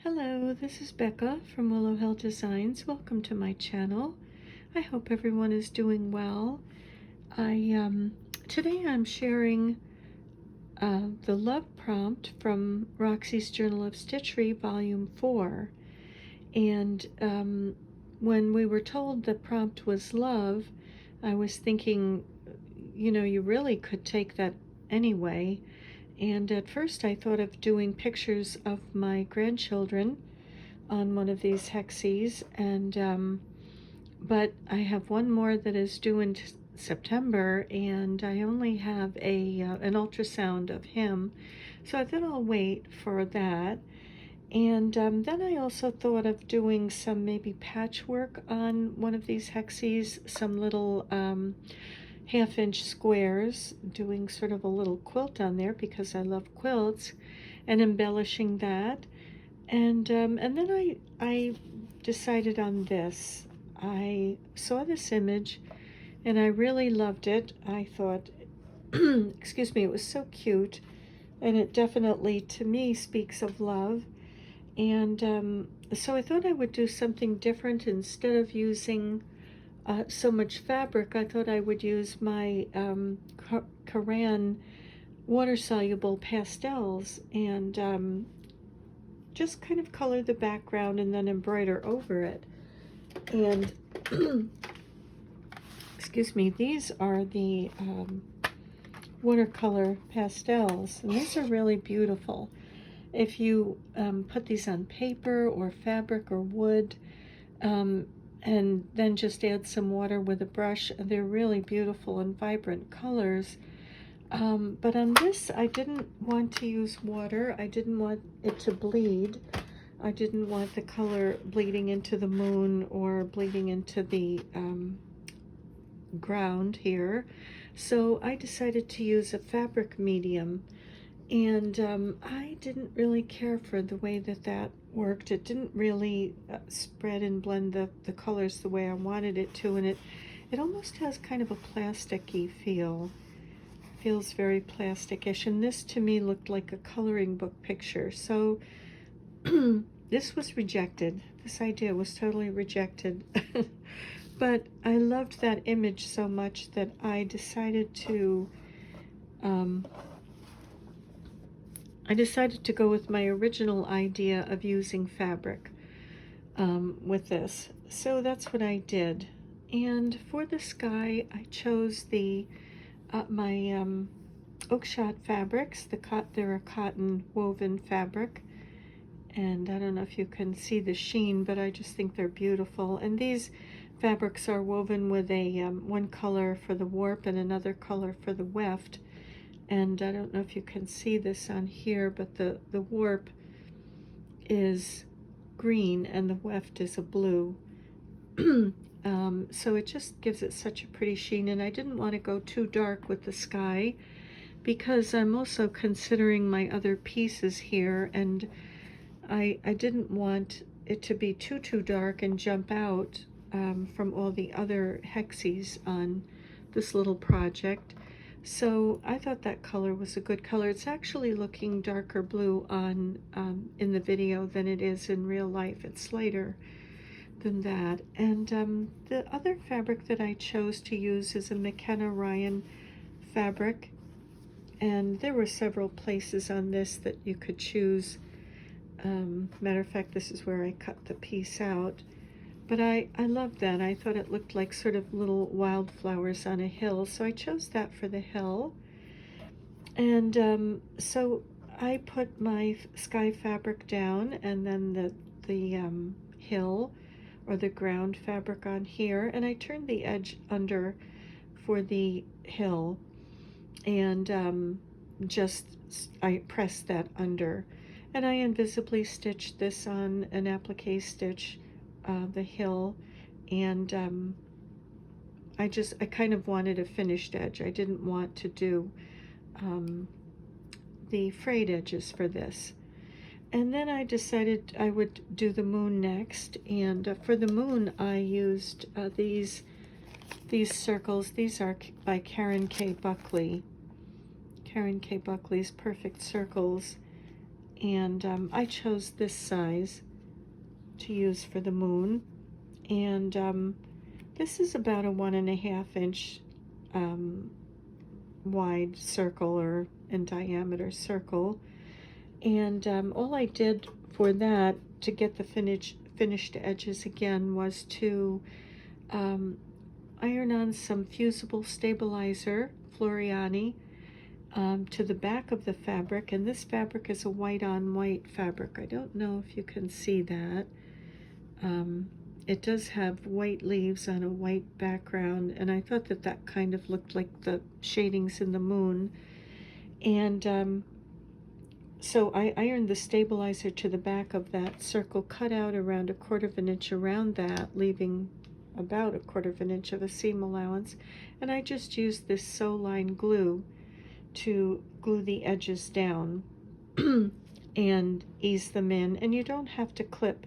Hello, this is Becca from Willow Hill Designs. Welcome to my channel. I hope everyone is doing well. Today I'm sharing the love prompt from Roxy's Journal of Stitchery, Volume 4. And when we were told the prompt was love, I was thinking, you really could take that anyway. And at first I thought of doing pictures of my grandchildren on one of these hexes, and but I have one more that is due in September, and I only have an ultrasound of him, so I thought I'll wait for that. And then I also thought of doing some maybe patchwork on one of these hexes, some little half-inch squares, doing sort of a little quilt on there because I love quilts, and embellishing that. And then I decided on this. I saw this image and I really loved it. I thought, excuse me, it was so cute, and it definitely to me speaks of love. And so I thought I would do something different. Instead of using so much fabric, I thought I would use my Karan water-soluble pastels and just kind of color the background and then embroider over it. And excuse me, these are the watercolor pastels, and these are really beautiful. If you put these on paper or fabric or wood, and then just add some water with a brush, they're really beautiful and vibrant colors. But on this, I didn't want to use water. I didn't want it to bleed. I didn't want the color bleeding into the moon or bleeding into the ground here. So I decided to use a fabric medium. And I didn't really care for the way that worked. It didn't really spread and blend the colors the way I wanted it to. And it almost has kind of a plasticky feel. Feels very plasticish, and this to me looked like a coloring book picture. So this was rejected. This idea was totally rejected. But I loved that image so much that I decided to go with my original idea of using fabric with this. So that's what I did. And for the sky, I chose my Oakshot fabrics. They're a cotton woven fabric, and I don't know if you can see the sheen, but I just think they're beautiful. And these fabrics are woven with a one color for the warp and another color for the weft. And I don't know if you can see this on here, but the warp is green and the weft is a blue. So it just gives it such a pretty sheen, and I didn't want to go too dark with the sky because I'm also considering my other pieces here, and I didn't want it to be too dark and jump out from all the other hexes on this little project. So I thought that color was a good color. It's actually looking darker blue on in the video than it is in real life. It's lighter than that. And the other fabric that I chose to use is a McKenna Ryan fabric, and there were several places on this that you could choose. Matter of fact, this is where I cut the piece out, but I loved that. I thought it looked like sort of little wildflowers on a hill, so I chose that for the hill. And so I put my sky fabric down, and then the hill or the ground fabric on here, and I turned the edge under for the hill, and I pressed that under, and I invisibly stitched this on an applique stitch, the hill, and I kind of wanted a finished edge. I didn't want to do the frayed edges for this. And then I decided I would do the moon next, and for the moon I used these circles. These are by Karen K. Buckley. Karen K. Buckley's Perfect Circles. and I chose this size to use for the moon. And this is about a 1.5 inch wide circle, or in diameter circle. And all I did for that to get the finished edges again was to iron on some fusible stabilizer, Floriani, to the back of the fabric. And this fabric is a white on white fabric. I don't know if you can see that. It does have white leaves on a white background, and I thought that that kind of looked like the shadings in the moon. And so I ironed the stabilizer to the back of that circle, cut out around 1/4 inch around that, leaving about 1/4 inch of a seam allowance. And I just used this sew line glue to glue the edges down and ease them in. And you don't have to clip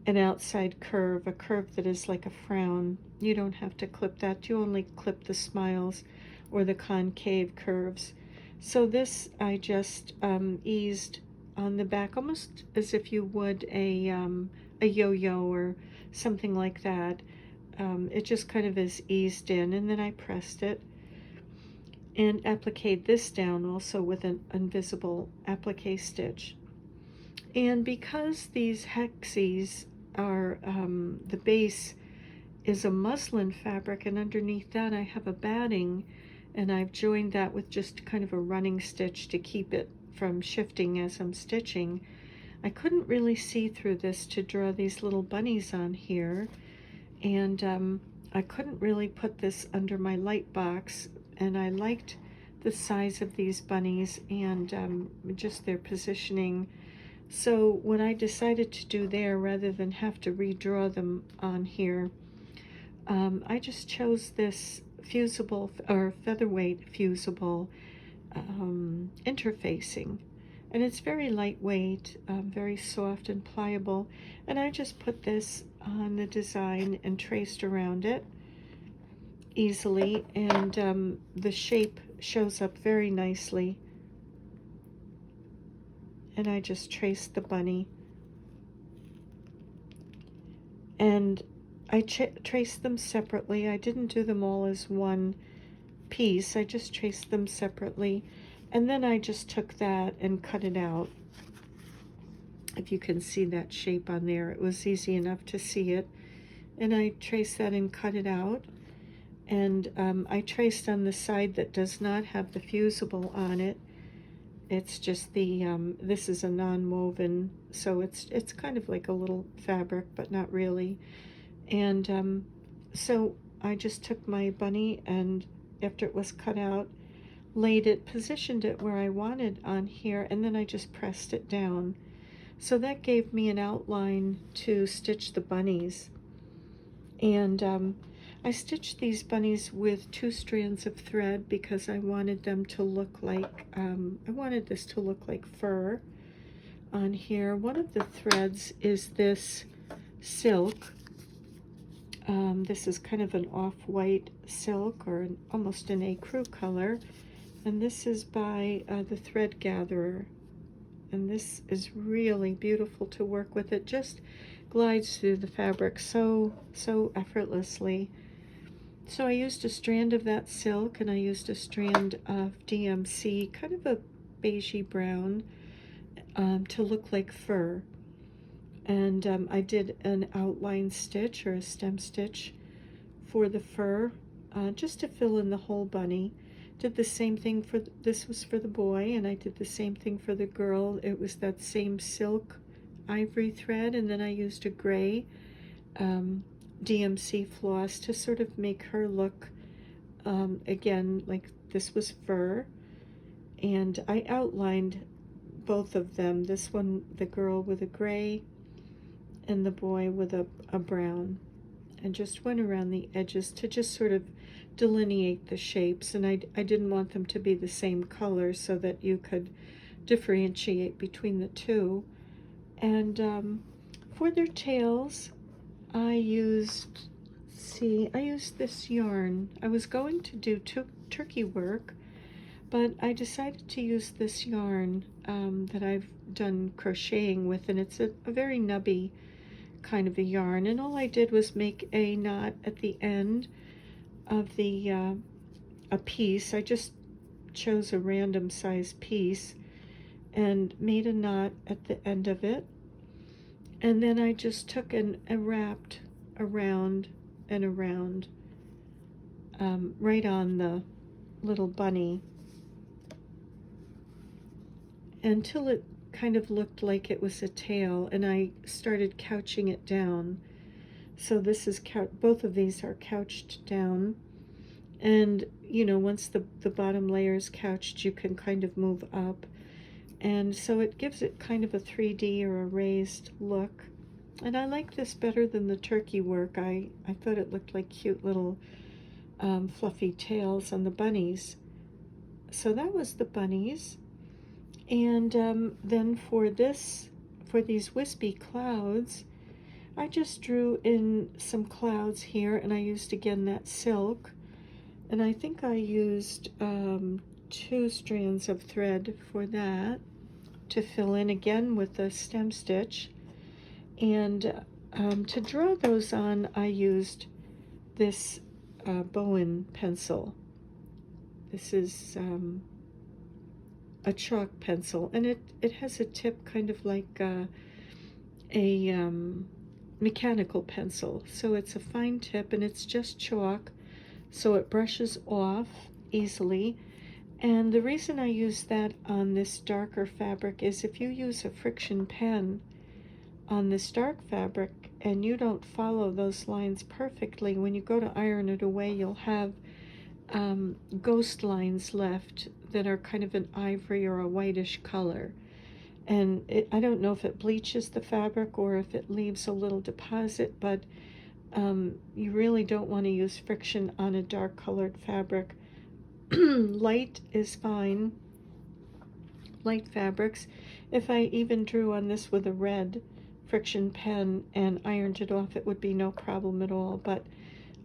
an outside curve, a curve that is like a frown. You don't have to clip that. You only clip the smiles or the concave curves. So this I just eased on the back, almost as if you would a yo-yo or something like that. It just kind of is eased in, and then I pressed it and appliqued this down also with an invisible applique stitch. And because these hexies are, the base is a muslin fabric, and underneath that I have a batting, and I've joined that with just kind of a running stitch to keep it from shifting as I'm stitching. I couldn't really see through this to draw these little bunnies on here, and I couldn't really put this under my light box, and I liked the size of these bunnies and just their positioning. So what I decided to do there, rather than have to redraw them on here, I just chose this fusible or featherweight fusible interfacing, and it's very lightweight, very soft and pliable. And I just put this on the design and traced around it easily, and the shape shows up very nicely. And I just traced the bunny, and I traced them separately. I didn't do them all as one piece. I just traced them separately, and then I just took that and cut it out. If you can see that shape on there, it was easy enough to see it. And I traced that and cut it out, and I traced on the side that does not have the fusible on it. It's just the this is a non-woven, so it's kind of like a little fabric, but not really. And so I just took my bunny, and after it was cut out, laid it, positioned it where I wanted on here, and then I just pressed it down. So that gave me an outline to stitch the bunnies. And I stitched these bunnies with 2 strands of thread because I wanted them to look like, I wanted this to look like fur on here. One of the threads is this silk. This is kind of an off-white silk, or almost an ecru color. And this is by the Thread Gatherer. And this is really beautiful to work with. It just glides through the fabric so effortlessly. So I used a strand of that silk, and I used a strand of DMC, kind of a beigey brown, to look like fur. And I did an outline stitch or a stem stitch for the fur, just to fill in the whole bunny. Did the same thing for, this was for the boy, and I did the same thing for the girl. It was that same silk ivory thread, and then I used a gray DMC floss to sort of make her look, again, like this was fur. And I outlined both of them, this one, the girl, with a gray, and the boy with a brown, and just went around the edges to just sort of delineate the shapes. And I didn't want them to be the same color, so that you could differentiate between the two. And for their tails, I used, I used this yarn. I was going to do turkey work, but I decided to use this yarn that I've done crocheting with, and it's a very nubby kind of a yarn, and all I did was make a knot at the end of the a piece. I just chose a random size piece and made a knot at the end of it, and then I just took and wrapped around and around right on the little bunny until it kind of looked like it was a tail, and I started couching it down. So this is both of these are couched down, and you know, once the bottom layer is couched, you can kind of move up, and so it gives it kind of a 3D or a raised look. And I like this better than the turkey work. I thought it looked like cute little fluffy tails on the bunnies. So that was the bunnies. And then for these wispy clouds, I just drew in some clouds here, and I used again that silk, and I think I used 2 strands of thread for that to fill in again with the stem stitch. And to draw those on, I used this Bowen pencil. This is a chalk pencil, and it has a tip kind of like a mechanical pencil, so it's a fine tip, and it's just chalk, so it brushes off easily. And the reason I use that on this darker fabric is if you use a friction pen on this dark fabric and you don't follow those lines perfectly, when you go to iron it away, you'll have ghost lines left that are kind of an ivory or a whitish color. And I don't know if it bleaches the fabric or if it leaves a little deposit, but you really don't want to use friction on a dark colored fabric. Light is fine, light fabrics. If I even drew on this with a red friction pen and ironed it off, it would be no problem at all. But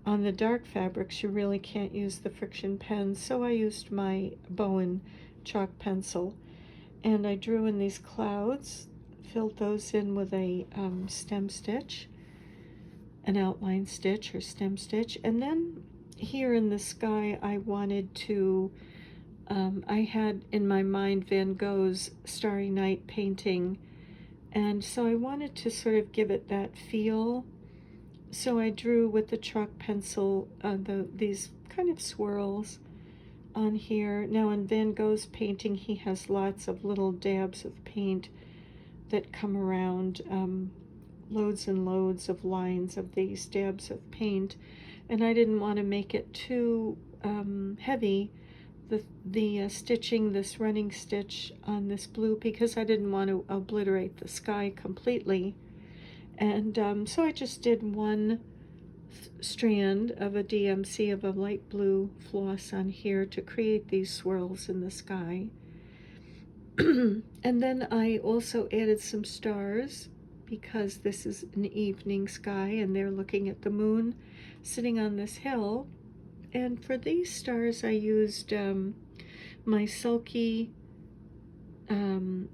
on the dark fabrics, you really can't use the friction pen, so I used my Bowen chalk pencil. And I drew in these clouds, filled those in with a stem stitch, an outline stitch or stem stitch. And then here in the sky, I wanted to, I had in my mind Van Gogh's Starry Night painting, and so I wanted to sort of give it that feel. So I drew with the chalk pencil these kind of swirls on here. Now in Van Gogh's painting, he has lots of little dabs of paint that come around, loads and loads of lines of these dabs of paint, and I didn't want to make it too heavy, the stitching, this running stitch on this blue, because I didn't want to obliterate the sky completely. And so I just did one strand of a DMC of a light blue floss on here to create these swirls in the sky. And then I also added some stars, because this is an evening sky and they're looking at the moon sitting on this hill. And for these stars, I used my sulky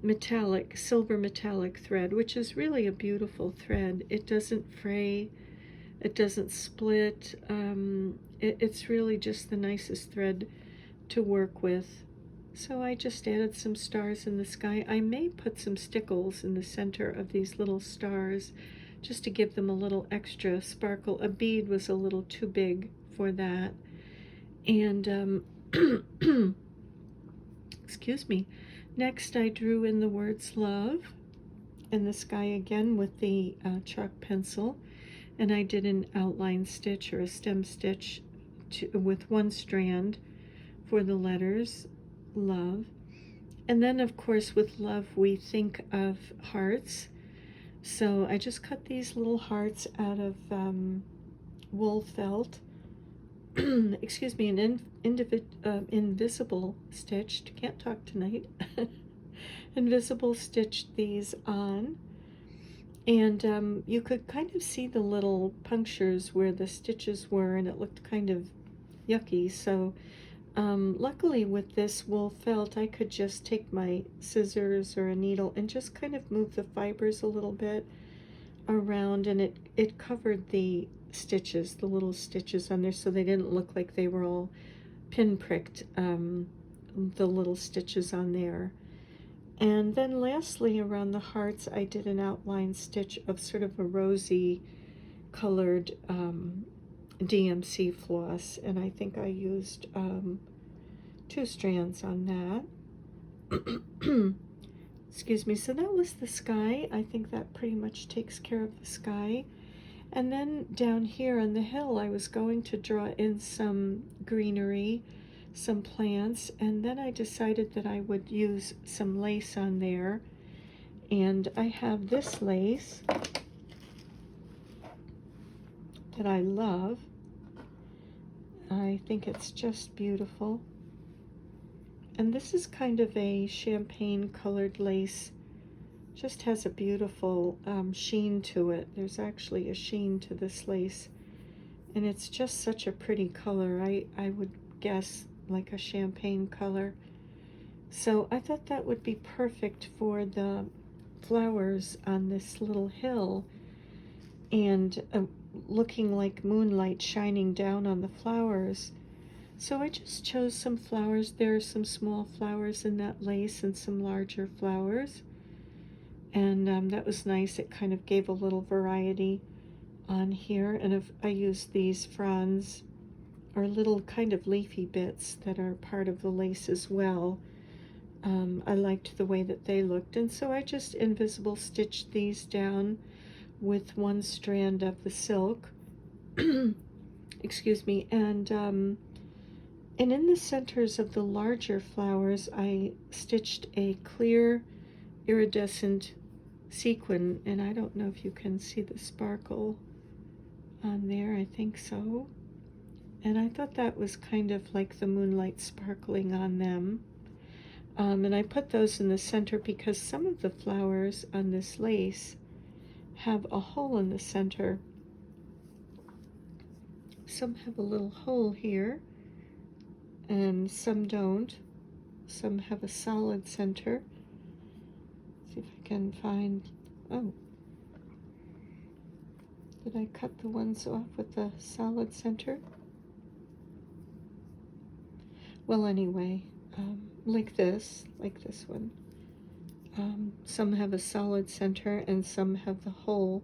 metallic, silver metallic thread, which is really a beautiful thread. It doesn't fray, it doesn't split. It's really just the nicest thread to work with. So I just added some stars in the sky. I may put some stickles in the center of these little stars just to give them a little extra sparkle. A bead was a little too big for that. And excuse me. Next, I drew in the words love in the sky again with the chalk pencil, and I did an outline stitch or a stem stitch with one strand for the letters love. And then, of course, with love, we think of hearts. So I just cut these little hearts out of wool felt. Excuse me, an invisible stitched, can't talk tonight, invisible stitched these on, and you could kind of see the little punctures where the stitches were, and it looked kind of yucky, so Luckily with this wool felt, I could just take my scissors or a needle and just kind of move the fibers a little bit around, and it covered the stitches, the little stitches on there, so they didn't look like they were all pinpricked, the little stitches on there. And then lastly, around the hearts, I did an outline stitch of sort of a rosy colored DMC floss, and I think I used 2 strands on that. Excuse me. So that was the sky. I think that pretty much takes care of the sky. And then down here on the hill, I was going to draw in some greenery, some plants, and then I decided that I would use some lace on there. And I have this lace that I love. I think it's just beautiful. And this is kind of a champagne colored lace. Just has a beautiful sheen to it. There's actually a sheen to this lace. And it's just such a pretty color. I would guess like a champagne color. So I thought that would be perfect for the flowers on this little hill, and looking like moonlight shining down on the flowers. So I just chose some flowers. There are some small flowers in that lace and some larger flowers. And that was nice. It kind of gave a little variety on here. And if I used these fronds, or little kind of leafy bits that are part of the lace as well. I liked the way that they looked. And so I just invisible stitched these down with 1 strand of the silk. Excuse me. And in the centers of the larger flowers, I stitched a clear iridescent sequin, and I don't know if you can see the sparkle on there. I think so. And I thought that was kind of like the moonlight sparkling on them. And I put those in the center because some of the flowers on this lace have a hole in the center. Some have a little hole here, and some don't. Some have a solid center. See if I can find, oh, did I cut the ones off with the solid center? Well, anyway, like this one. Some have a solid center and some have the hole.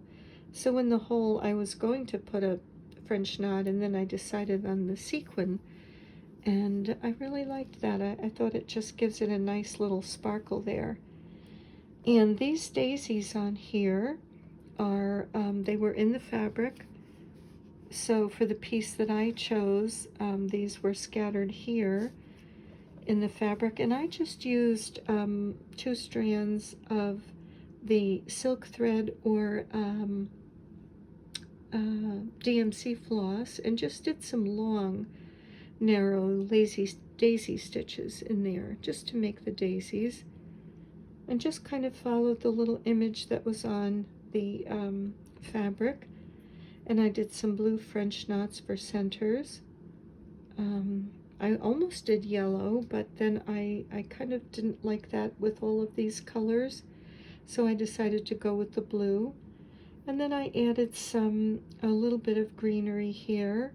So in the hole, I was going to put a French knot, and then I decided on the sequin, and I really liked that. I thought it just gives it a nice little sparkle there. And these daisies on here are, they were in the fabric. So for the piece that I chose, these were scattered here in the fabric, and I just used 2 strands of the silk thread or DMC floss, and just did some long, narrow, lazy daisy stitches in there just to make the daisies, and just kind of followed the little image that was on the fabric. And I did some blue French knots for centers. I almost did yellow, but then I kind of didn't like that with all of these colors, so I decided to go with the blue. And then I added a little bit of greenery here,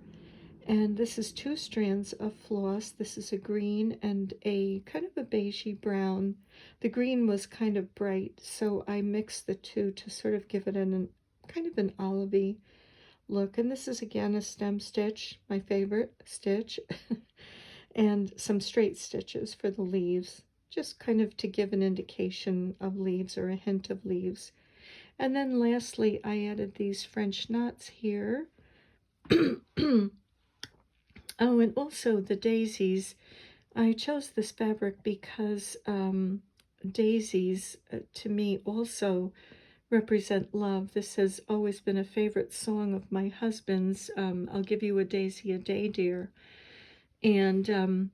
and this is 2 strands of floss. This is a green and a kind of a beigey brown. The green was kind of bright, so I mixed the 2 to sort of give it kind of an olivey look. And this is again a stem stitch, my favorite stitch, and some straight stitches for the leaves, just kind of to give an indication of leaves or a hint of leaves. And then lastly, I added these French knots here. Oh, and also the daisies. I chose this fabric because daisies, to me, also represent love. This has always been a favorite song of my husband's. I'll give you a daisy a day, dear. And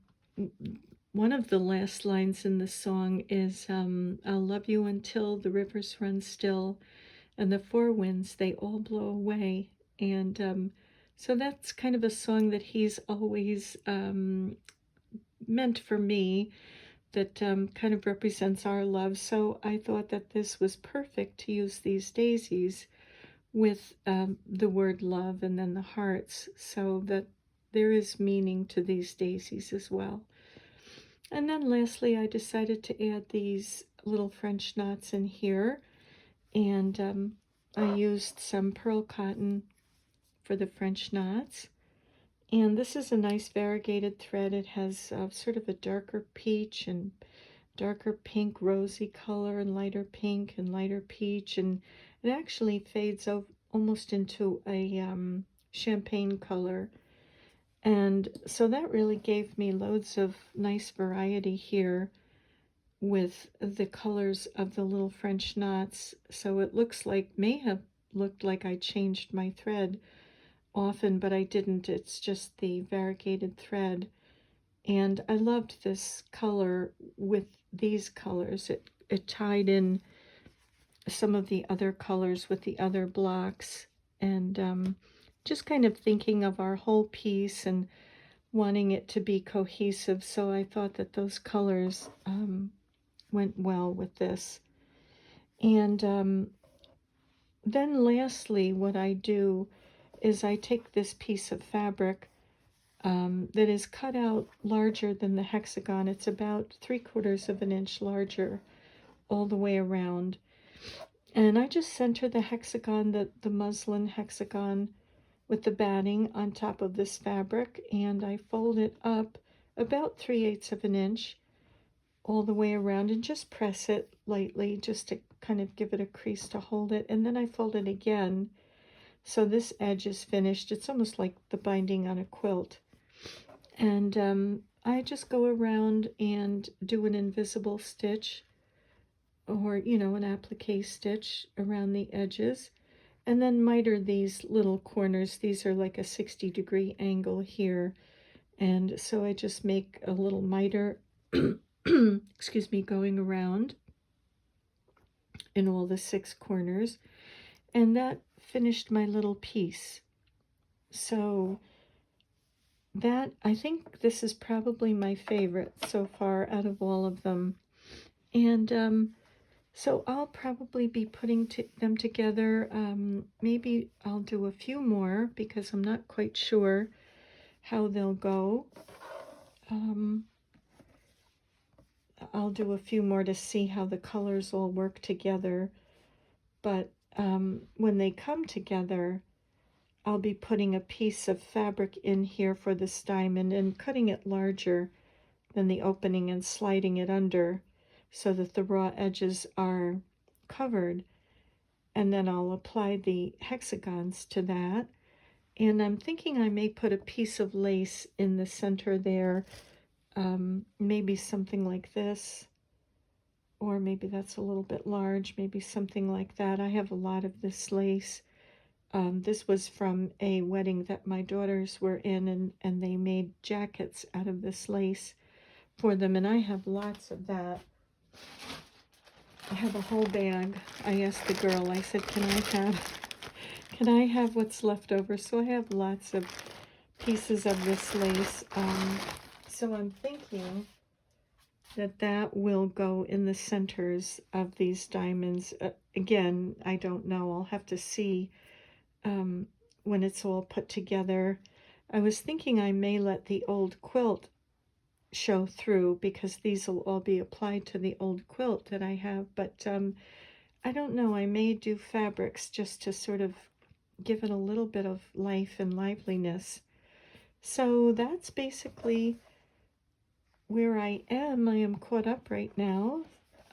one of the last lines in the song is, I'll love you until the rivers run still and the 4 winds, they all blow away. And so that's kind of a song that he's always meant for me that kind of represents our love. So I thought that this was perfect to use these daisies with the word love and then the hearts, so that there is meaning to these daisies as well. And then lastly, I decided to add these little French knots in here, and I used some pearl cotton for the French knots. And this is a nice variegated thread. It has sort of a darker peach and darker pink rosy color and lighter pink and lighter peach, and it actually fades almost into a champagne color. And so that really gave me loads of nice variety here with the colors of the little French knots. So it may have looked like I changed my thread often, but I didn't. It's just the variegated thread. And I loved this color with these colors. It tied in some of the other colors with the other blocks, and just kind of thinking of our whole piece and wanting it to be cohesive. So I thought that those colors went well with this. And then lastly, what I do is I take this piece of fabric that is cut out larger than the hexagon. It's about 3/4 of an inch larger all the way around. And I just center the hexagon, the muslin hexagon, with the batting on top of this fabric, and I fold it up about 3/8 of an inch all the way around and just press it lightly just to kind of give it a crease to hold it. And then I fold it again. So this edge is finished. It's almost like the binding on a quilt. And I just go around and do an invisible stitch, or, an applique stitch around the edges, and then miter these little corners. These are like a 60-degree angle here. And so I just make a little miter, excuse me, going around in all the 6 corners. And that finished my little piece. So I think this is probably my favorite so far out of all of them. And so I'll probably be putting them together. Maybe I'll do a few more because I'm not quite sure how they'll go. I'll do a few more to see how the colors all work together. But when they come together, I'll be putting a piece of fabric in here for this diamond and cutting it larger than the opening and sliding it under so that the raw edges are covered. And then I'll apply the hexagons to that. And I'm thinking I may put a piece of lace in the center there, maybe something like this, or maybe that's a little bit large, maybe something like that. I have a lot of this lace. This was from a wedding that my daughters were in, and they made jackets out of this lace for them, and I have lots of that. I have a whole bag. I asked the girl, I said, can I have what's left over? So I have lots of pieces of this lace. So I'm thinking that will go in the centers of these diamonds. Again, I don't know. I'll have to see when it's all put together. I was thinking I may let the old quilt show through because these will all be applied to the old quilt that I have, but I don't know. I may do fabrics just to sort of give it a little bit of life and liveliness. So that's basically where I am. I am caught up right now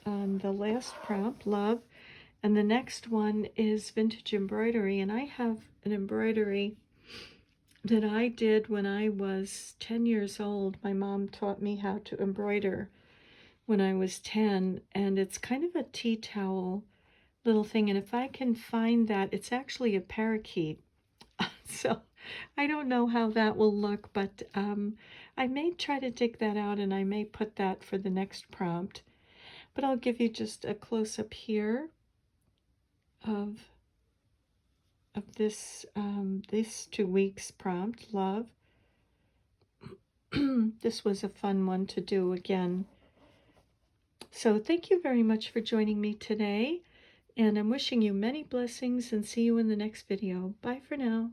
on the last prompt, love, and the next one is vintage embroidery. And I have an embroidery that I did when I was 10 years old. My mom taught me how to embroider when I was 10, and it's kind of a tea towel little thing. And if I can find that, it's actually a parakeet. So I don't know how that will look, but I may try to dig that out, and I may put that for the next prompt. But I'll give you just a close-up here of this 2 weeks prompt, love. this was a fun one to do again. So thank you very much for joining me today, and I'm wishing you many blessings and see you in the next video. Bye for now.